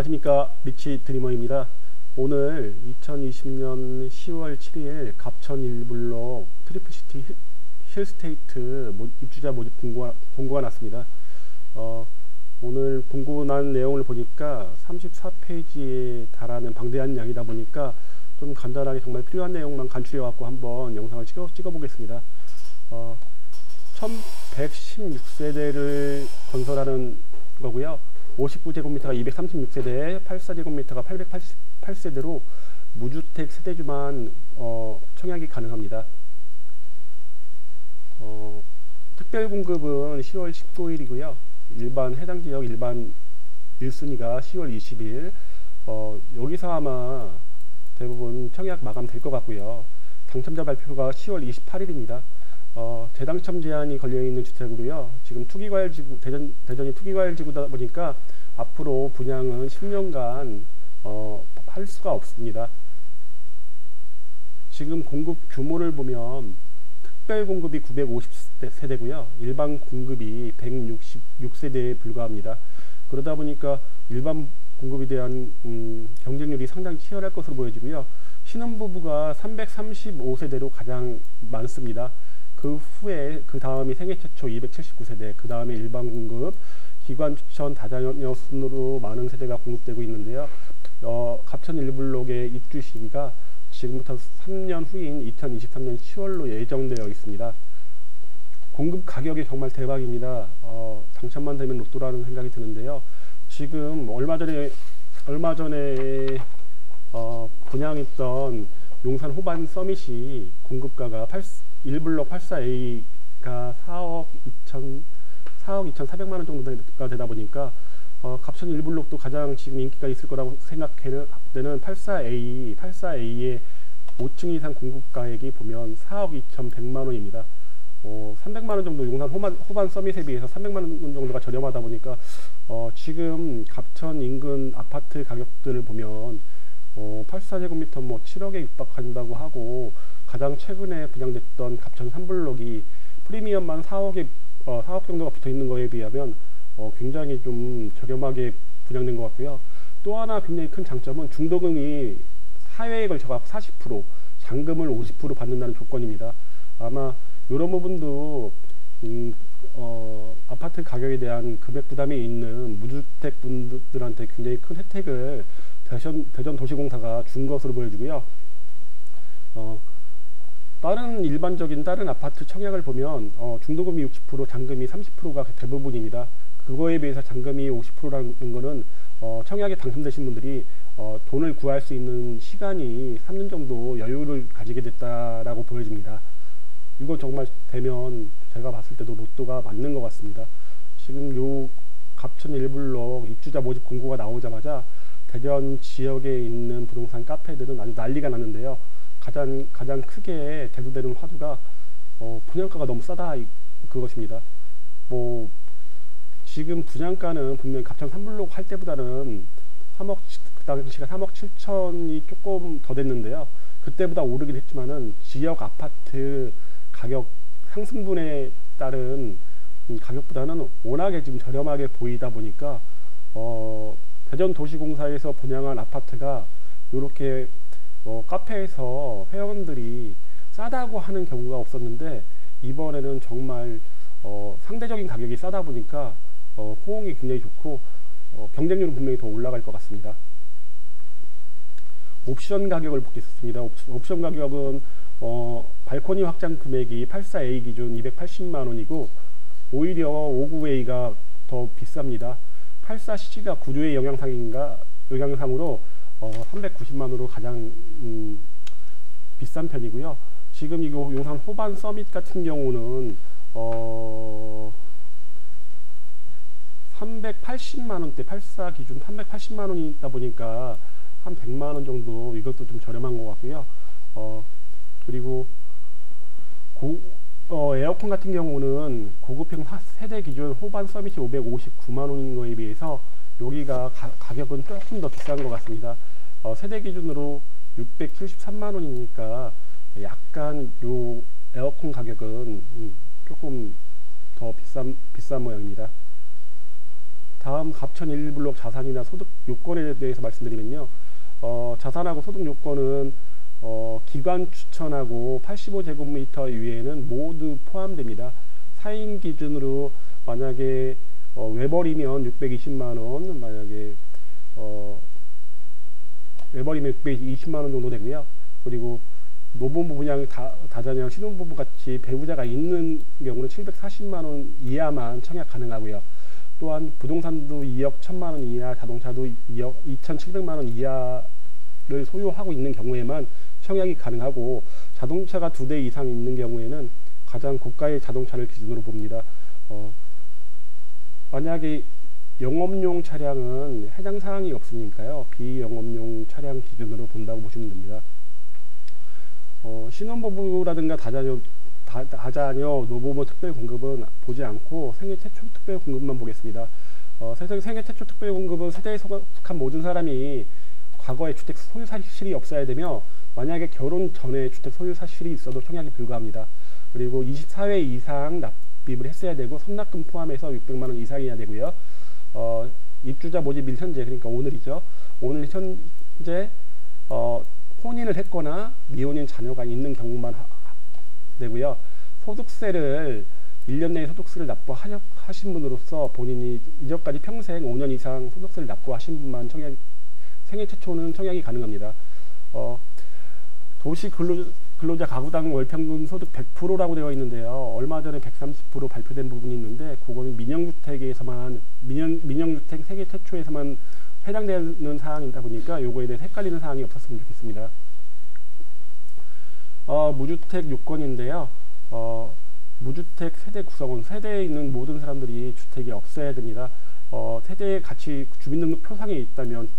안녕하십니까, 리치 드리머입니다. 오늘 2020년 10월 7일 갑천 1블록 트리플시티 힐스테이트 입주자 모집 공고가 났습니다. 오늘 공고 난 내용을 보니까 34페이지에 달하는 방대한 양이다 보니까 좀 간단하게 정말 필요한 내용만 간추려 갖고 한번 영상을 찍어 보겠습니다. 1116세대를 건설하는 거고요. 59제곱미터가 236세대, 84제곱미터가 888세대로 무주택 세대주만 청약이 가능합니다. 특별 공급은 10월 19일이고요. 일반 해당 지역 일반 1순위가 10월 20일. 여기서 아마 대부분 청약 마감될 것 같고요. 당첨자 발표가 10월 28일입니다. 재당첨 제한이 걸려있는 주택으로요. 지금 투기과열지구, 대전이 투기과열지구다 보니까 앞으로 분양은 10년간 할 수가 없습니다. 지금 공급 규모를 보면 특별 공급이 950세대고요. 일반 공급이 166세대에 불과합니다. 그러다 보니까 일반 공급에 대한 경쟁률이 상당히 치열할 것으로 보여지고요. 신혼부부가 335세대로 가장 많습니다. 그 후에 그 다음이 생애 최초 279세대, 그 다음에 일반 공급, 기관 추천 다자녀 순으로 많은 세대가 공급되고 있는데요. 갑천 1블록의 입주 시기가 지금부터 3년 후인 2023년 10월로 예정되어 있습니다. 공급 가격이 정말 대박입니다. 당첨만 되면 로또라는 생각이 드는데요. 지금 얼마 전에 분양했던 용산 호반 서밋이 공급가가 1블록 84A가 4억 2,400만원 정도가 되다 보니까 갑천 1블록도 가장 지금 인기가 있을 거라고 생각되는 84A의 5층 이상 공급가액이 보면 4억 2,100만원입니다. 300만원 정도 용산 호반 서밋에 비해서 300만원 정도가 저렴하다 보니까 지금 갑천 인근 아파트 가격들을 보면 84제곱미터 7억에 육박한다고 하고, 가장 최근에 분양됐던 갑천 3블록이 프리미엄만 4억 정도가 붙어 있는 거에 비하면 굉장히 좀 저렴하게 분양된 것 같고요. 또 하나 굉장히 큰 장점은 중도금이 사회에 걸쳐 40%, 잔금을 50% 받는다는 조건입니다. 아마 이런 부분도 아파트 가격에 대한 금액 부담이 있는 무주택 분들한테 굉장히 큰 혜택을 대전도시공사가 준 것으로 보여지고요. 다른 아파트 청약을 보면 중도금이 60%, 잔금이 30%가 대부분입니다. 그거에 비해서 잔금이 50%라는 거는 청약에 당첨되신 분들이 돈을 구할 수 있는 시간이 3년 정도 여유를 가지게 됐다라고 보여집니다. 이거 정말 되면 제가 봤을 때도 로또가 맞는 것 같습니다. 지금 요 갑천 1블록 입주자 모집 공고가 나오자마자 대전 지역에 있는 부동산 카페들은 아주 난리가 났는데요. 가장 크게 대두되는 화두가 분양가가 너무 싸다 그것입니다. 지금 분양가는 분명히 갑천 3블록 할 때보다는 그 당시가 3억 7천이 조금 더 됐는데요. 그때보다 오르긴 했지만은 지역 아파트 가격 상승분에 따른 가격보다는 워낙에 지금 저렴하게 보이다 보니까 대전도시공사에서 분양한 아파트가 이렇게 카페에서 회원들이 싸다고 하는 경우가 없었는데, 이번에는 정말 상대적인 가격이 싸다 보니까 호응이 굉장히 좋고 경쟁률은 분명히 더 올라갈 것 같습니다. 옵션 가격을 보겠습니다. 옵션 가격은 발코니 확장 금액이 84A 기준 280만원이고 오히려 59A가 더 비쌉니다. 84CG가 구조의 영향상으로 390만원으로 가장 비싼 편이고요. 지금 이거 용산 호반 서밋 같은 경우는 380만원대, 84 기준 380만원이다 보니까 한 100만원 정도, 이것도 좀 저렴한 것 같고요. 그리고 에어컨 같은 경우는 고급형 세대 기준 호반 서밋이 559만원인 거에 비해서 여기가 가격은 조금 더 비싼 것 같습니다. 세대 기준으로 673만원이니까 약간 요 에어컨 가격은 조금 더 비싼 모양입니다. 다음 갑천 1블록 자산이나 소득 요건에 대해서 말씀드리면요. 자산하고 소득 요건은 기관 추천하고 85제곱미터 이외에는 모두 포함됩니다. 4인 기준으로 만약에 외벌이면 620만원, 만약에 외벌이면 620만원 정도 되고요. 그리고 노부부 분양 다자녀 신혼부부 같이 배우자가 있는 경우는 740만원 이하만 청약 가능하고요. 또한 부동산도 2억 1000만원 이하, 자동차도 2억 2700만원 이하를 소유하고 있는 경우에만 청약이 가능하고, 자동차가 2대 이상 있는 경우에는 가장 고가의 자동차를 기준으로 봅니다. 만약에 영업용 차량은 해당 사항이 없으니까요. 비영업용 차량 기준으로 본다고 보시면 됩니다. 신혼부부라든가 다자녀 노부모 특별공급은 보지 않고 생애 최초 특별공급만 보겠습니다. 생애 최초 특별공급은 세대에 속한 모든 사람이 과거에 주택 소유 사실이 없어야 되며, 만약에 결혼 전에 주택 소유 사실이 있어도 청약이 불가합니다. 그리고 24회 이상 납입을 했어야 되고, 선납금 포함해서 600만원 이상이어야 되고요. 입주자 모집일 현재, 그러니까 오늘이죠. 오늘 현재 혼인을 했거나 미혼인 자녀가 있는 경우만 되고요. 소득세를 1년 내에 소득세를 납부하신 분으로서 본인이 이전까지 평생 5년 이상 소득세를 납부하신 분만 생애 최초는 청약이 가능합니다. 도시 근로자 가구당 월평균 소득 100%라고 되어 있는데요. 얼마 전에 130% 발표된 부분이 있는데, 그거는 민영주택에서만, 민영주택 세계 최초에서만 해당되는 사항이다 보니까 요거에 대해 헷갈리는 사항이 없었으면 좋겠습니다. 무주택 요건인데요. 무주택 세대 구성원, 세대에 있는 모든 사람들이 주택이 없어야 됩니다. 세대에 같이 주민등록 표상에 있다면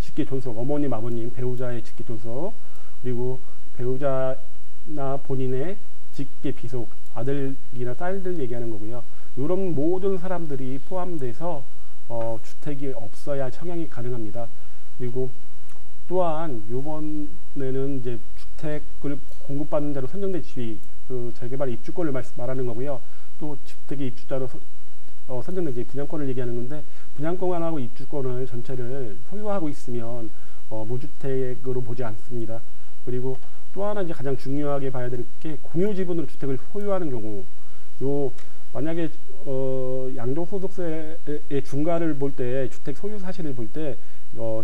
직계 존속, 어머님, 아버님, 배우자의 직계 존속, 그리고 배우자나 본인의 직계 비속, 아들이나 딸들 얘기하는 거고요. 이런 모든 사람들이 포함돼서 주택이 없어야 청약이 가능합니다. 그리고 또한 요번에는 이제 주택을 공급받는 자로 선정된 지위, 그 재개발 입주권을 말하는 거고요. 또 주택의 입주자로 선정된 지위, 분양권을 얘기하는 건데, 분양권하고 입주권을 전체를 소유하고 있으면 무주택으로 보지 않습니다. 그리고 또 하나 이제 가장 중요하게 봐야 될 게, 공유 지분으로 주택을 소유하는 경우, 만약에 양도소득세의 중과를 볼 때, 주택 소유 사실을 볼 때,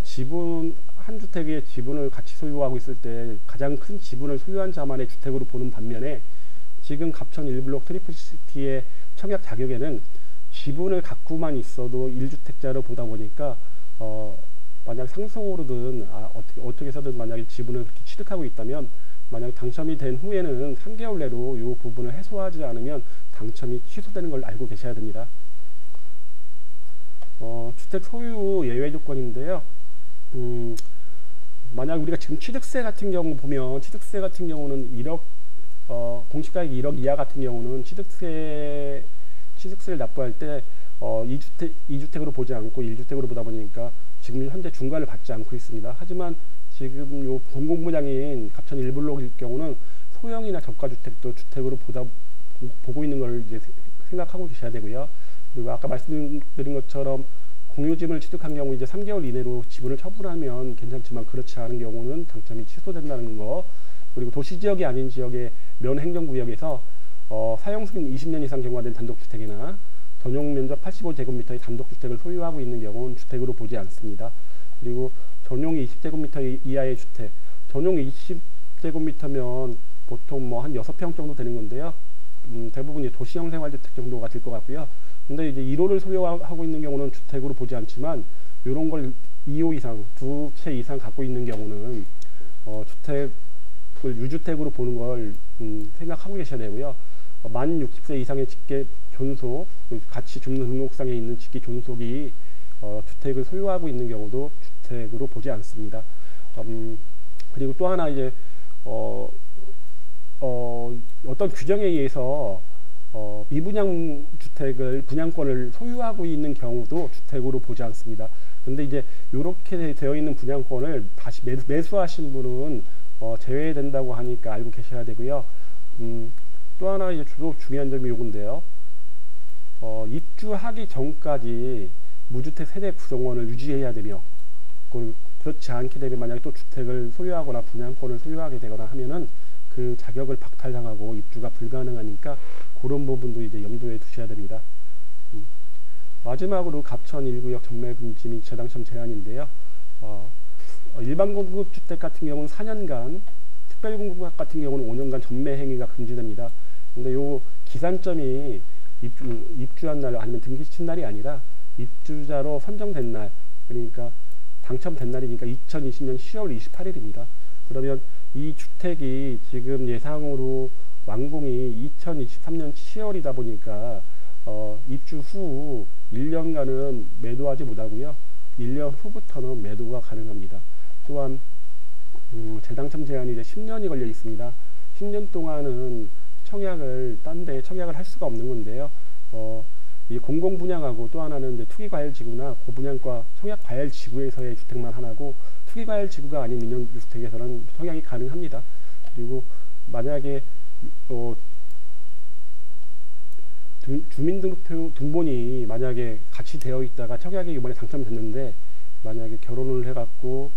지분, 한 주택의 지분을 같이 소유하고 있을 때 가장 큰 지분을 소유한 자만의 주택으로 보는 반면에, 지금 갑천 1블록 트리플시티의 청약 자격에는 지분을 갖고만 있어도 1주택자로 보다 보니까 만약 상속으로든 어떻게 해서든 만약에 지분을 그렇게 취득하고 있다면, 만약 당첨이 된 후에는 3개월 내로 이 부분을 해소하지 않으면 당첨이 취소되는 걸 알고 계셔야 됩니다. 주택 소유 예외 조건인데요. 만약 우리가 지금 취득세 같은 경우 보면, 취득세 같은 경우는 1억, 공시가액이 1억 이하 같은 경우는 취득세를 납부할 때 2주택으로 보지 않고 1주택으로 보다 보니까 지금 현재 중과를 받지 않고 있습니다. 하지만 지금 요 공공분양인 갑천 1블록일 경우는 소형이나 저가주택도 주택으로 보고 있는 걸 이제 생각하고 계셔야 되고요. 그리고 아까 말씀드린 것처럼 공유지분을 취득한 경우 이제 3개월 이내로 지분을 처분하면 괜찮지만, 그렇지 않은 경우는 당첨이 취소된다는 거. 그리고 도시지역이 아닌 지역의 면행정구역에서 사용승인 20년 이상 경과된 단독주택이나 전용 면적 85제곱미터의 단독주택을 소유하고 있는 경우는 주택으로 보지 않습니다. 그리고 전용 20제곱미터 이하의 주택, 전용 20제곱미터면 보통 뭐 한 6평 정도 되는 건데요. 대부분 도시형 생활주택 정도가 될 것 같고요. 근데 이제 1호를 소유하고 있는 경우는 주택으로 보지 않지만, 이런 걸 2호 이상, 2채 이상 갖고 있는 경우는 주택을 유주택으로 보는 걸 생각하고 계셔야 되고요. 만 60세 이상의 직계 존속, 같이 주민등록상에 있는 직계 존속이 주택을 소유하고 있는 경우도 주택으로 보지 않습니다. 그리고 또 하나 이제 어떤 규정에 의해서 미분양 주택을 분양권을 소유하고 있는 경우도 주택으로 보지 않습니다. 근데 이제 이렇게 되어 있는 분양권을 다시 매수하신 분은 제외된다고 하니까 알고 계셔야 되고요. 또 하나 이제 중요한 점이 요건데요. 입주하기 전까지 무주택 세대 구성원을 유지해야 되며, 그렇지 않게 되면 만약에 또 주택을 소유하거나 분양권을 소유하게 되거나 하면은 그 자격을 박탈당하고 입주가 불가능하니까 그런 부분도 이제 염두에 두셔야 됩니다. 마지막으로 갑천 1구역 전매금지 및 재당첨 제한인데요. 일반 공급주택 같은 경우는 4년간, 특별공급 같은 경우는 5년간 전매 행위가 금지됩니다. 근데 요 기산점이 입주한 날 아니면 등기 친 날이 아니라 입주자로 선정된 날, 그러니까 당첨된 날이니까 2020년 10월 28일입니다. 그러면 이 주택이 지금 예상으로 완공이 2023년 10월이다 보니까 입주 후 1년간은 매도하지 못하고요. 1년 후부터는 매도가 가능합니다. 또한 재당첨 제한이 이제 10년이 걸려 있습니다. 10년 동안은 청약을 딴 데 청약을 할 수가 없는 건데요. 이 공공분양하고 또 하나는 이제 투기과열지구나 고분양가 청약과열지구에서의 주택만 하나고, 투기과열지구가 아닌 민영주택에서는 청약이 가능합니다. 그리고 만약에 주민등록증 등본이 만약에 같이 되어 있다가 청약이 이번에 당첨이 됐는데 만약에 결혼을 해갖고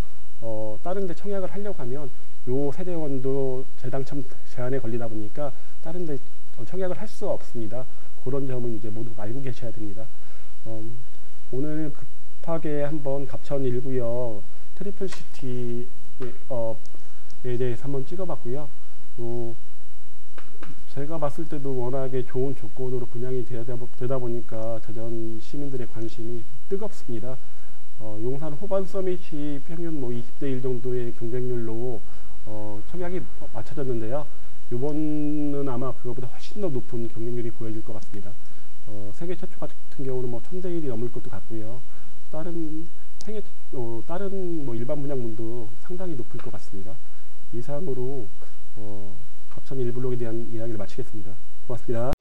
다른 데 청약을 하려고 하면 요 세대원도 재당첨 제한에 걸리다 보니까 다른 데 청약을 할 수가 없습니다. 그런 점은 이제 모두 알고 계셔야 됩니다. 오늘 급하게 한번 갑천 1구역 트리플시티에 대해서 한번 찍어봤고요. 제가 봤을 때도 워낙에 좋은 조건으로 분양이 되다 보니까 대전 시민들의 관심이 뜨겁습니다. 용산 호반 서밋이 평균 20대 1 정도의 경쟁률로 청약이 맞춰졌는데요. 이번은 아마 그거보다 훨씬 더 높은 경쟁률이 보여질 것 같습니다. 세계 최초 같은 경우는 1000대 1이 넘을 것도 같고요. 다른 일반 분양물도 상당히 높을 것 같습니다. 이상으로 갑천 1블록에 대한 이야기를 마치겠습니다. 고맙습니다.